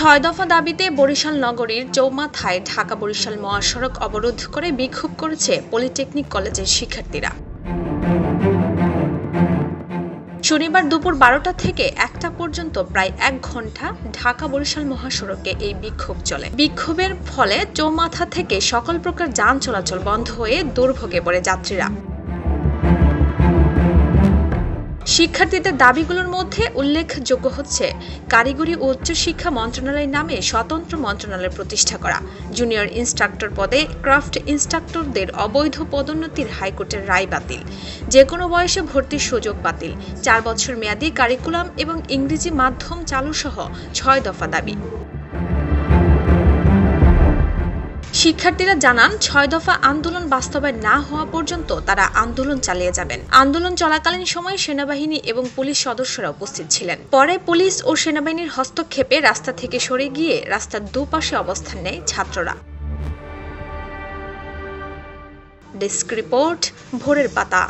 ছয় দফা দাবিতে বরিশাল নগরীর চৌমাথায় ঢাকা-বরিশাল মহাসড়ক অবরোধ করে বিক্ষোভ করেছে পলিটেকনিক কলেজের শিক্ষার্থীরা। শনিবার দুপুর 12টা থেকে 1টা পর্যন্ত প্রায় 1 ঘণ্টা ঢাকা-বরিশাল মহাসড়কে এই বিক্ষোভ চলে। বিক্ষোভের ফলে চৌমাথা থেকে সকল প্রকার যান চলাচল বন্ধ হয়ে দুর্ভোগে পড়ে যাত্রীরা। শিক্ষার্থীদের দাবিগুলোর মধ্যে উল্লেখযোগ্য হচ্ছে কারিগরি ও উচ্চশিক্ষা মন্ত্রণালয় নামে স্বতন্ত্র মন্ত্রণালয় প্রতিষ্ঠা করা, জুনিয়র ইন্সট্রাক্টর পদে ক্রাফট ইন্সট্রাক্টরদের অবৈধ পদোন্নতির হাইকোর্টের রায় বাতিল, যেকোনো বয়সে ভর্তির সুযোগ বাতিল, 4 বছর মেয়াদী কারিকুলাম এবং ইংরেজি মাধ্যম চালুসহ 6 দফা দাবি। শিক্ষার্থীরা জানান 6 দফা আন্দোলন বাস্তবায়ন না হওয়া পর্যন্ত তারা আন্দোলন চালিয়ে যাবেন। আন্দোলন চলাকালীন সময়ে সেনাবাহিনী এবং পুলিশ সদস্যরা উপস্থিত ছিলেন। পরে পুলিশ ও সেনাবাহিনীর হস্তক্ষেপে রাস্তা থেকে সরে গিয়ে রাস্তার দুপাশে অবস্থান নেয় ছাত্ররা। ডেস্ক রিপোর্ট, ভোরের পাতা।